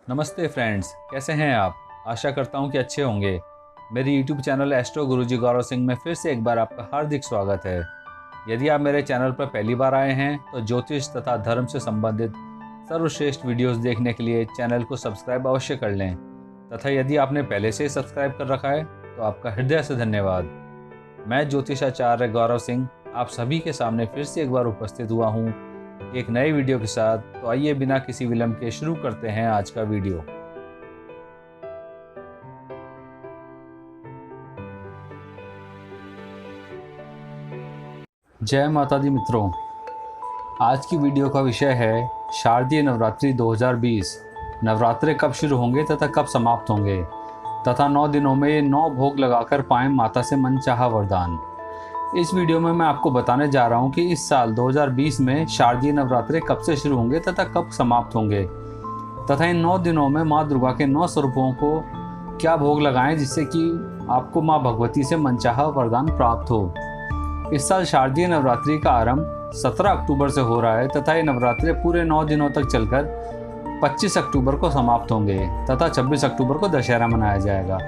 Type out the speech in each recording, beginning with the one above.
नमस्ते फ्रेंड्स, कैसे हैं आप। आशा करता हूं कि अच्छे होंगे। मेरे YouTube चैनल एस्ट्रो गुरुजी गौरव सिंह में फिर से एक बार आपका हार्दिक स्वागत है। यदि आप मेरे चैनल पर पहली बार आए हैं तो ज्योतिष तथा धर्म से संबंधित सर्वश्रेष्ठ वीडियोस देखने के लिए चैनल को सब्सक्राइब अवश्य कर लें तथा यदि आपने पहले से सब्सक्राइब कर रखा है तो आपका हृदय से धन्यवाद। मैं ज्योतिषाचार्य गौरव सिंह आप सभी के सामने फिर से एक बार उपस्थित हुआ हूँ एक नए वीडियो के साथ। तो आइए बिना किसी विलंब के शुरू करते हैं आज का वीडियो। जय माता दी मित्रों, आज की वीडियो का विषय है शारदीय नवरात्रि 2020। नवरात्रे कब शुरू होंगे तथा कब समाप्त होंगे तथा 9 दिनों में 9 भोग लगाकर पाएं माता से मनचाहा वरदान। इस वीडियो में मैं आपको बताने जा रहा हूं कि इस साल 2020 में शारदीय नवरात्रे कब से शुरू होंगे तथा कब समाप्त होंगे तथा इन 9 दिनों में माँ दुर्गा के 9 स्वरूपों को क्या भोग लगाएं जिससे कि आपको माँ भगवती से मनचाहा वरदान प्राप्त हो। इस साल शारदीय नवरात्रि का आरंभ 17 अक्टूबर से हो रहा है तथा ये नवरात्रे पूरे 9 दिनों तक चलकर 25 अक्टूबर को समाप्त होंगे तथा 26 अक्टूबर को दशहरा मनाया जाएगा।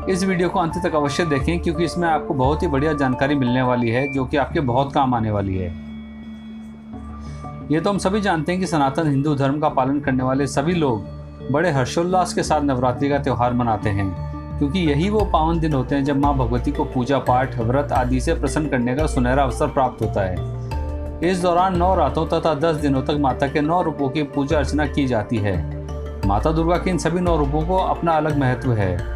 इस वीडियो को अंत तक अवश्य देखें क्योंकि इसमें आपको बहुत ही बढ़िया जानकारी मिलने वाली है जो कि आपके बहुत काम आने वाली है। ये तो हम सभी जानते हैं कि सनातन हिंदू धर्म का पालन करने वाले सभी लोग बड़े हर्षोल्लास के साथ नवरात्रि का त्यौहार मनाते हैं क्योंकि यही वो पावन दिन होते हैं जब माँ भगवती को पूजा पाठ व्रत आदि से प्रसन्न करने का सुनहरा अवसर प्राप्त होता है। इस दौरान 9 रातों तथा 10 दिनों तक माता के 9 रूपों की पूजा अर्चना की जाती है। माता दुर्गा के इन सभी 9 रूपों को अपना अलग महत्व है।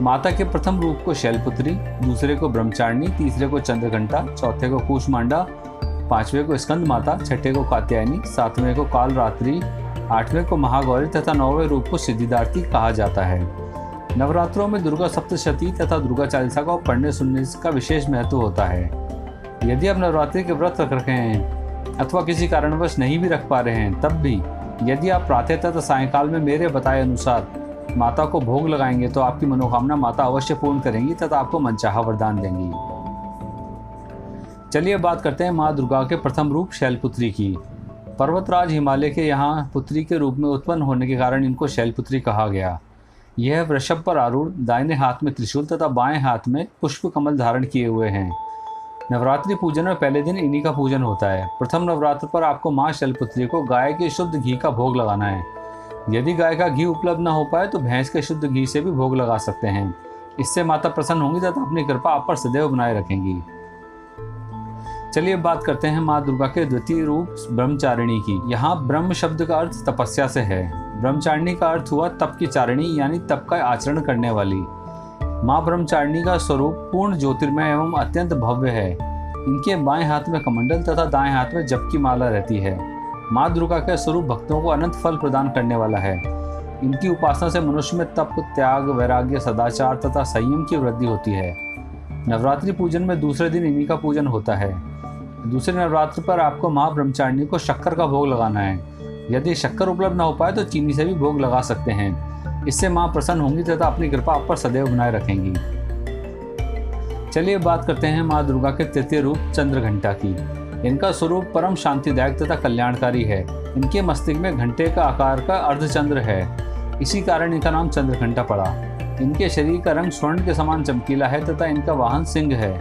माता के प्रथम रूप को शैलपुत्री, दूसरे को ब्रह्मचारिणी, तीसरे को चंद्रघंटा, चौथे को कूष्मांडा, पांचवें को स्कंद माता, छठे को कात्यायनी, सातवें को कालरात्रि, आठवें को महागौरी तथा 9वें रूप को सिद्धिदात्री कहा जाता है। नवरात्रों में दुर्गा सप्तशती तथा दुर्गा चालीसा को पढ़ने सुनने का विशेष महत्व होता है। यदि आप नवरात्रि के व्रत रख रखे हैं अथवा किसी कारणवश नहीं भी रख पा रहे हैं तब भी यदि आप प्रातः तथा सायंकाल में मेरे बताए अनुसार माता को भोग लगाएंगे तो आपकी मनोकामना माता अवश्य पूर्ण करेंगी तथा आपको मनचाहा वरदान देंगी। चलिए बात करते हैं माँ दुर्गा के प्रथम रूप शैलपुत्री की। पर्वतराज हिमालय के यहाँ पुत्री के रूप में उत्पन्न होने के कारण इनको शैलपुत्री कहा गया। यह वृषभ पर आरूढ़, दाहिने हाथ में त्रिशूल तथा बाएं हाथ में पुष्प कमल धारण किए हुए हैं। नवरात्रि पूजन में पहले दिन इन्हीं का पूजन होता है। प्रथम नवरात्र पर आपको माँ शैलपुत्री को गाय के शुद्ध घी का भोग लगाना है। यदि गाय का घी उपलब्ध न हो पाए तो भैंस के शुद्ध घी से भी भोग लगा सकते हैं। इससे माता प्रसन्न होंगी तथा अपनी कृपा आप पर सदैव बनाए रखेंगी। चलिए बात करते हैं माँ दुर्गा के द्वितीय रूप ब्रह्मचारिणी की। यहाँ ब्रह्म शब्द का अर्थ तपस्या से है। ब्रह्मचारिणी का अर्थ हुआ तप की चारिणी यानी तप का आचरण करने वाली। माँ ब्रह्मचारिणी का स्वरूप पूर्ण ज्योतिर्मय एवं अत्यंत भव्य है। इनके बाएं हाथ में कमंडल तथा दाएं हाथ में जप की माला रहती है। माँ दुर्गा का स्वरूप भक्तों को अनंत फल प्रदान करने वाला है। इनकी उपासना से मनुष्य में तप, त्याग, वैराग्य, सदाचार तथा संयम की वृद्धि होती है। नवरात्रि पूजन में दूसरे दिन इन्हीं का पूजन होता है। दूसरे नवरात्र पर आपको माँ ब्रह्मचारिणी को शक्कर का भोग लगाना है। यदि शक्कर उपलब्ध न हो पाए तो चीनी से भी भोग लगा सकते हैं। इससे माँ प्रसन्न होंगी तथा अपनी कृपा आप पर सदैव बनाए रखेंगी। चलिए बात करते हैं माँ दुर्गा के तृतीय रूप चंद्रघंटा की। इनका स्वरूप परम शांतिदायक तथा कल्याणकारी है। इनके मस्तिष्क में घंटे का आकार का अर्धचंद्र है, इसी कारण इनका नाम चंद्रघंटा पड़ा। इनके शरीर का रंग स्वर्ण के समान चमकीला है तथा इनका वाहन सिंह है।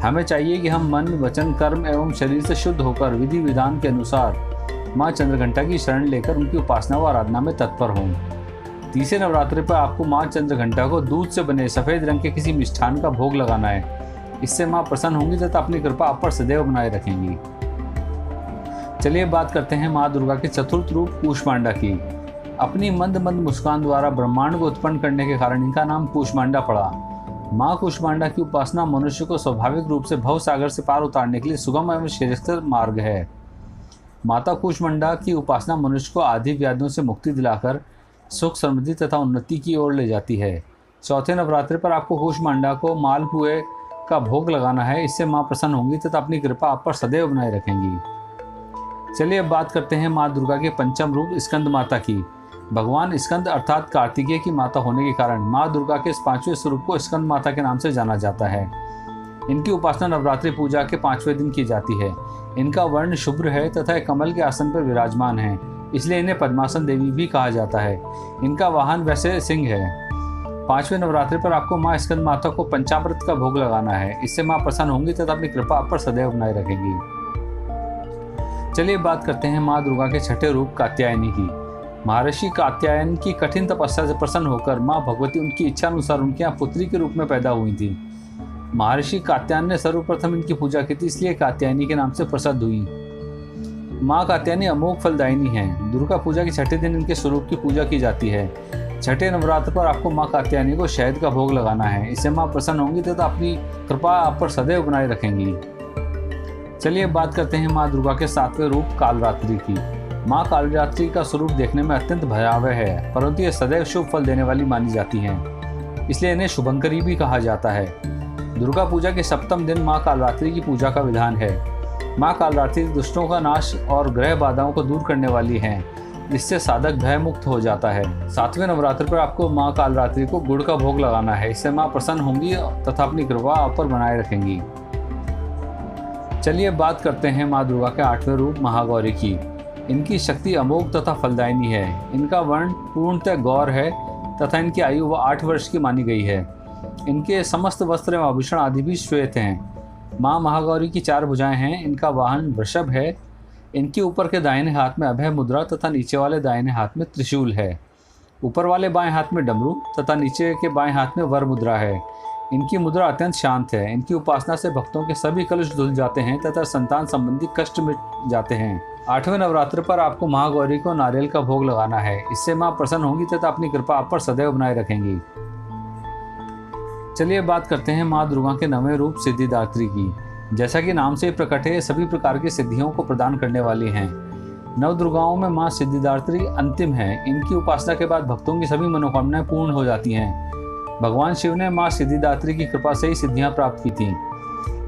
हमें चाहिए कि हम मन, वचन, कर्म एवं शरीर से शुद्ध होकर विधि विधान के अनुसार माँ चंद्रघंटा की शरण लेकर उनकी उपासना व आराधना में तत्पर हों। तीसरे नवरात्रि पर आपको माँ चंद्रघंटा को दूध से बने सफ़ेद रंग के किसी मिष्ठान का भोग लगाना है। इससे माँ प्रसन्न होंगी तथा अपनी कृपा आप पर सदैव बनाए रखेंगी। चलिए बात करते हैं माँ दुर्गा के चतुर्थ रूप कूष्मांडा की। अपनी मंद मंद मुस्कान द्वारा ब्रह्मांड को उत्पन्न करने के कारण इनका नाम कूष्मांडा पड़ा। माँ कूष्मांडा की उपासना मनुष्य को स्वाभाविक रूप से भव सागर से पार उतारने के लिए सुगम एवं श्रेष्ठ मार्ग है। माता कूष्मांडा की उपासना मनुष्य को आदि व्याधियों से मुक्ति दिलाकर सुख, समृद्धि तथा उन्नति की ओर ले जाती है। चौथे नवरात्रि पर आपको कूष्मांडा को मालपुए का भोग लगाना है। इससे माँ प्रसन्न होंगी तथा अपनी कृपा आप पर सदैव बनाए रखेंगी। चलिए अब बात करते हैं माँ दुर्गा के पंचम रूप स्कंद माता की। भगवान स्कंद अर्थात कार्तिकेय की माता होने के कारण माँ दुर्गा के इस 5वें स्वरूप को स्कंद माता के नाम से जाना जाता है। इनकी उपासना नवरात्रि पूजा के 5वें दिन की जाती है। इनका वर्ण शुभ्र है तथा कमल के आसन पर विराजमान है। इसलिए इन्हें पद्मासन देवी भी कहा जाता है। इनका वाहन वैसे सिंह है। 5वें नवरात्रि पर आपको माँ स्कंद माता को पंचामृत का भोग लगाना है। इससे माँ प्रसन्न होंगी तथा अपनी कृपा आप पर सदैव बनाए रखेंगी। चलिए बात करते हैं माँ दुर्गा के छठे रूप कात्यायनी की। महर्षि कात्यायन की कठिन तपस्या से प्रसन्न होकर माँ भगवती उनकी इच्छा अनुसार उनके यहाँ पुत्री के रूप में पैदा हुई थी। महर्षि कात्यायन ने सर्वप्रथम इनकी पूजा की थी, इसलिए कात्यायनी के नाम से प्रसिद्ध हुई। माँ कात्यायनी अमोघ फलदायिनी है। दुर्गा पूजा के छठे दिन इनके स्वरूप की पूजा की जाती है। छठे नवरात्र पर आपको माँ कात्यायनी को शहद का भोग लगाना है। इससे माँ प्रसन्न होंगी तथा अपनी कृपा आप पर सदैव बनाए रखेंगी। चलिए बात करते हैं माँ दुर्गा के 7वें रूप कालरात्रि की। माँ कालरात्रि का स्वरूप देखने में अत्यंत भयावह है, परंतु ये सदैव शुभ फल देने वाली मानी जाती हैं, इसलिए इन्हें शुभंकरी भी कहा जाता है। दुर्गा पूजा के सप्तम दिन माँ कालरात्रि की पूजा का विधान है। माँ कालरात्रि दुष्टों का नाश और ग्रह बाधाओं को दूर करने वाली हैं, जिससे साधक भय मुक्त हो जाता है। 7वें नवरात्र पर आपको माँ कालरात्रि को गुड़ का भोग लगाना है। इससे माँ प्रसन्न होंगी तथा अपनी कृपा आप पर बनाए रखेंगी। चलिए बात करते हैं माँ दुर्गा के 8वें रूप महागौरी की। इनकी शक्ति अमोघ तथा फलदायिनी है। इनका वर्ण पूर्णतः गौर है तथा इनकी आयु 8 वर्ष की मानी गई है। इनके समस्त वस्त्र एवं आभूषण आदि भी श्वेत हैं। माँ महागौरी की 4 भुजाएं हैं। इनका वाहन वृषभ है। इनके ऊपर के दाहिने हाथ में अभय मुद्रा तथा नीचे वाले दाहिने हाथ में त्रिशूल है। ऊपर वाले बाएं हाथ में डमरू तथा नीचे के बाएं हाथ में वर मुद्रा है। इनकी मुद्रा अत्यंत शांत है। इनकी उपासना से भक्तों के सभी कलुष धुल जाते हैं तथा संतान संबंधी कष्ट मिट जाते हैं। 8वें नवरात्र पर आपको महागौरी को नारियल का भोग लगाना है। इससे माँ प्रसन्न होंगी तथा अपनी कृपा आप पर सदैव बनाए रखेंगी। चलिए बात करते हैं माँ दुर्गा के 9वें रूप सिद्धिदात्री की। जैसा कि नाम से ही प्रकट है, सभी प्रकार की सिद्धियों को प्रदान करने वाली हैं। नव दुर्गाओं में माँ सिद्धिदात्री अंतिम है। इनकी उपासना के बाद भक्तों की सभी मनोकामनाएं पूर्ण हो जाती हैं। भगवान शिव ने माँ सिद्धिदात्री की कृपा से ही सिद्धियां प्राप्त की थीं।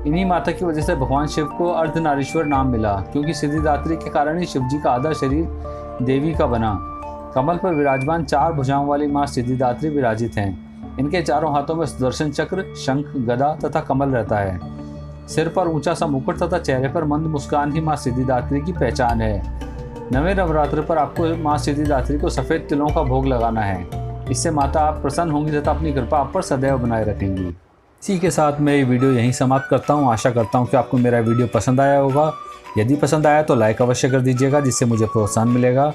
इन्हीं माता की वजह से भगवान शिव को अर्धनारीश्वर नाम मिला, क्योंकि सिद्धिदात्री के कारण ही शिव जी का आधा शरीर देवी का बना। कमल पर विराजमान 4 भुजाओं वाली माँ सिद्धिदात्री विराजित हैं। इनके चारों हाथों में सुदर्शन चक्र, शंख, गदा तथा कमल रहता है। सिर पर ऊंचा सा मुकुट तथा चेहरे पर मंद मुस्कान ही माँ सिद्धिदात्री की पहचान है। 9वें नवरात्र पर आपको माँ सिद्धिदात्री को सफ़ेद तिलों का भोग लगाना है। इससे माता आप प्रसन्न होंगी तथा अपनी कृपा आप पर सदैव बनाए रखेंगी। इसी के साथ मैं ये वीडियो यहीं समाप्त करता हूँ। आशा करता हूँ कि आपको मेरा वीडियो पसंद आया होगा। यदि पसंद आया तो लाइक अवश्य कर दीजिएगा, जिससे मुझे प्रोत्साहन मिलेगा।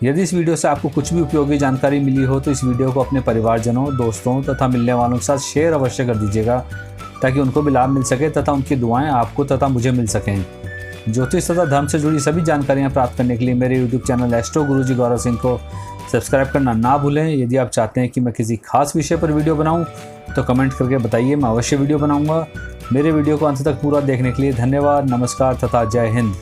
यदि इस वीडियो से आपको कुछ भी उपयोगी जानकारी मिली हो तो इस वीडियो को अपने परिवारजनों, दोस्तों तथा मिलने वालों के साथ शेयर अवश्य कर दीजिएगा, ताकि उनको भी लाभ मिल सके तथा उनकी दुआएं आपको तथा मुझे मिल सकें। ज्योतिष तथा धर्म से जुड़ी सभी जानकारियाँ प्राप्त करने के लिए मेरे यूट्यूब चैनल एस्ट्रो गुरुजी गौरव सिंह को सब्सक्राइब करना ना भूलें। यदि आप चाहते हैं कि मैं किसी खास विषय पर वीडियो बनाऊं तो कमेंट करके बताइए, मैं अवश्य वीडियो बनाऊंगा। मेरे वीडियो को अंत तक पूरा देखने के लिए धन्यवाद, नमस्कार तथा जय हिंद।